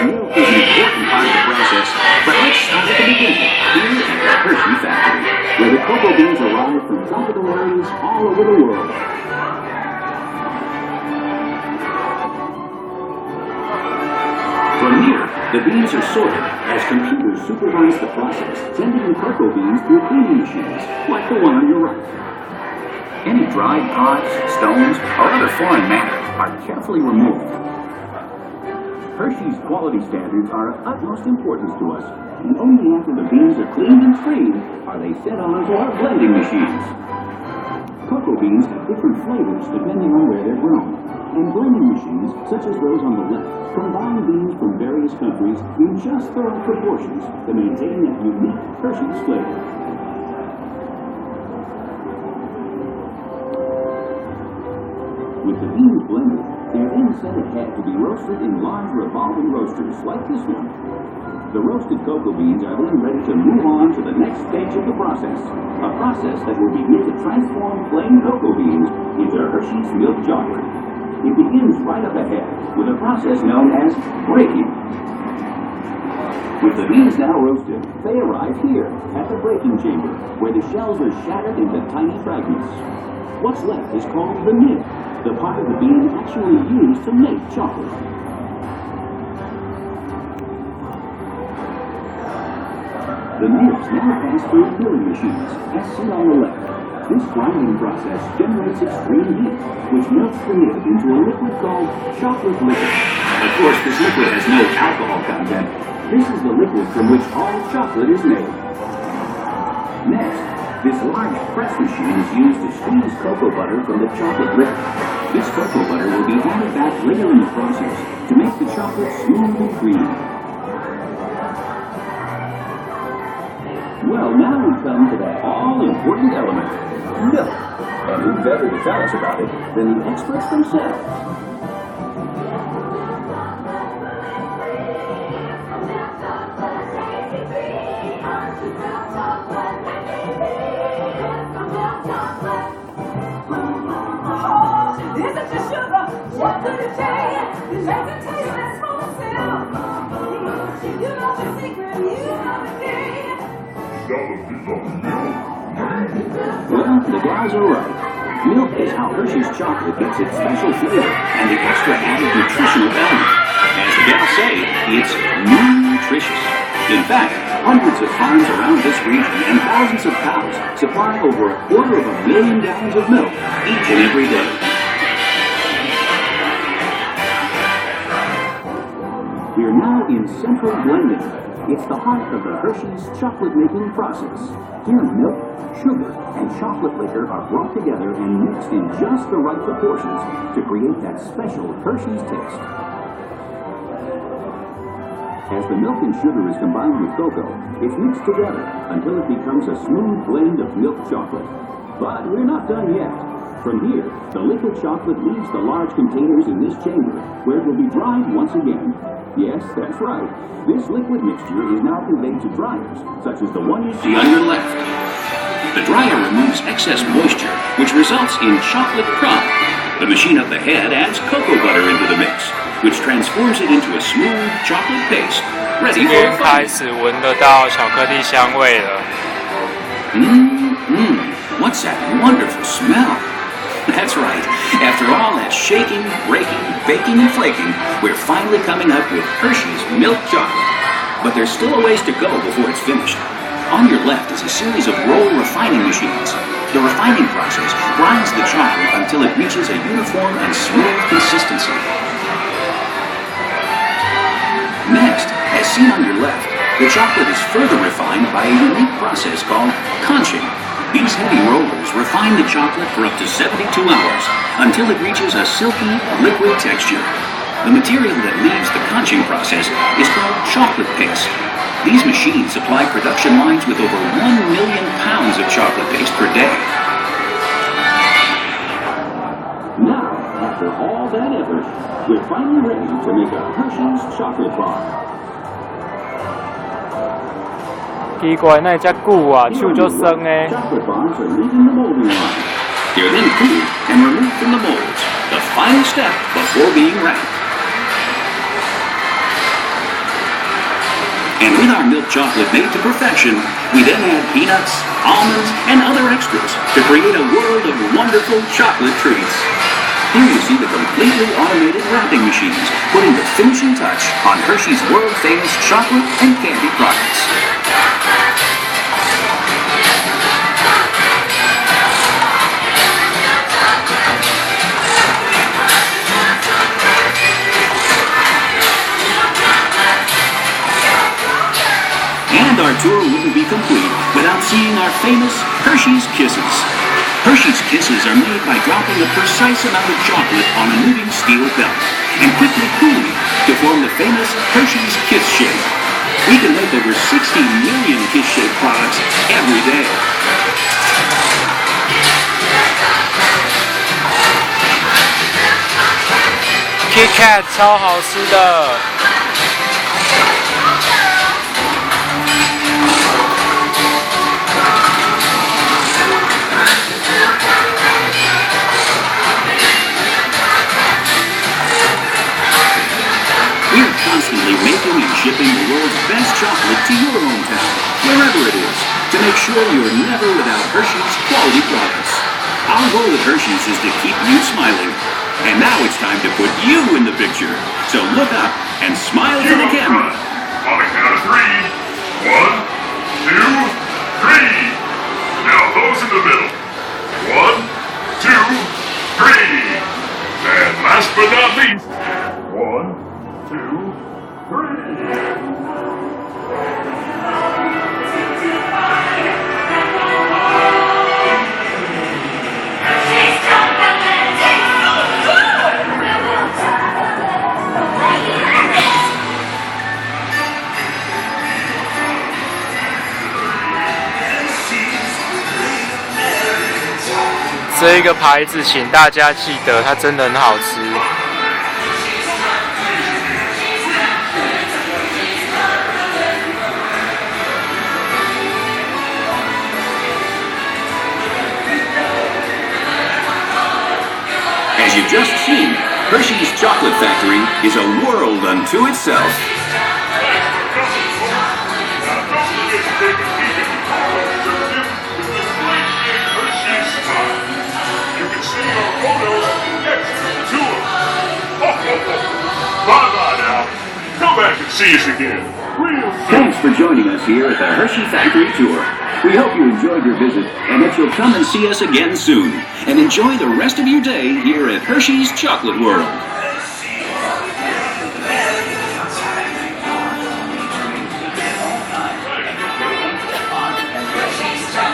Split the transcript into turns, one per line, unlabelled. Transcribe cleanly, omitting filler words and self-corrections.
milk is an important part of the process, but let's start at the beginning, here at the Hershey factory, where the cocoa beans arrive from tropical areas all over the world. From here, the beans are sorted as computers supervise the process, sending the cocoa beans through cleaning machines, like the one on your right. Any dried pods, stones, or other foreign matter are carefully removed. Hershey's quality standards are of utmost importance to us, and only after the beans are cleaned and screened are they sent on to our blending machines. Cocoa beans have different flavors depending on where they're grown, and blending machines, such as those on the left, combine beans from various countries in just the right proportions to maintain that unique Hershey's flavor. With the beans blended, they're then sent ahead to be roasted in large revolving roasters like this one. The roasted cocoa beans are then ready to move on to the next stage of the process, a process that will begin to transform plain cocoa beans into Hershey's milk chocolate. It begins right up ahead with a process known as breaking. With the beans now roasted, they arrive here at the breaking chamber, where the shells are shattered into tiny fragments. What's left is called the nib, the part of the bean actually used to make chocolate. The nibs now pass through milling machines, as seen on the left. This grinding process generates extreme heat, which melts the nib into a liquid called chocolate liquor. Of course, this liquid has no alcohol content. This is the liquid from which all chocolate is made. Next, this large press machine is used to squeeze cocoa butter from the chocolate liquor. This cocoa butter will be added back later in the process to make the chocolate smooth and creamy. Well, now we come to that all-important element, milk. And who better to tell us about it than the experts themselves? Well, the gals are right. Milk is how Hershey's chocolate gets its special flavor and the extra added nutritional element. As the gals say, it's nutritious. In fact, hundreds of farms around this region and thousands of cows supply over 250,000 gallons of milk each and every day. We're now in central blending. It's the heart of the Hershey's chocolate-making process. Here, milk, sugar, and chocolate liquor are brought together and mixed in just the right proportions to create that special Hershey's taste. As the milk and sugar is combined with cocoa, it's mixed together until it becomes a smooth blend of milk chocolate. But we're not done yet. From here, the liquid chocolate leaves the large containers in this chamber, where it will be dried once again. Yes, that's right. This liquid mixture is now conveyed to dryers, such as the one you see on your left. The dryer removes excess moisture, which results in chocolate crumb. The machine up ahead adds cocoa butter into the mix, which transforms it into a smooth chocolate paste, ready for
开始闻得到巧克力香味了。
What's that wonderful smell? That's right. After all that shaking, breaking, baking, and flaking, we're finally coming up with Hershey's milk chocolate. But there's still a ways to go before it's finished. On your left is a series of roll refining machines. The refining process grinds the chocolate until it reaches a uniform and smooth consistency. Next, as seen on your left, the chocolate is further refined by a unique process called conching. These heavy rollers refine the chocolate for up to 72 hours until it reaches a silky, liquid texture. The material that leaves the conching process is called chocolate paste. These machines supply production lines with over 1 million pounds of chocolate paste per day. Now, after all that effort, we're finally ready to make a Hershey's chocolate bar.
奇怪，那只久啊，手就酸诶。
Chocolate bars are leaving the molding line. They're then cooled and removed from the molds, the final step before being wrapped. And with our milk chocolate made to perfection, we then add peanuts, almonds, and other extras to create a world of wonderful chocolate treats. Here you see the completely automated wrapping machines, putting the finishing touch on Hershey's world-famous chocolate and candy products. And our tour wouldn't be complete without seeing our famous Hershey's Kisses. Hershey's Kisses are made by dropping a precise amount of chocolate on a moving steel belt and quickly cooling it to form the famous Hershey's Kiss Shake. We can make over 60 million Kiss Shake products every day.
KitKat 超好吃的。
We're constantly making and shipping the world's best chocolate to your hometown, wherever it is, to make sure you're never without Hershey's quality products. Our goal at Hershey's is to keep you smiling. And now it's time to put you in the picture. So look up and smile to the camera.
On the count of 3. 1, 2, 3. Now those in the middle. 1, 2, 3. And last but not least. 1, 2, 3.
这一个牌子，请大家记得，它真的很好吃。
As you've just seen, Hershey's Chocolate Factory is a world unto itself.
Bye-bye now. Come back and see us again.
Thanks for joining us here at the Hershey Factory Tour. We hope you enjoyed your visit and that you'll come and see us again soon. And enjoy the rest of your day here at Hershey's Chocolate World.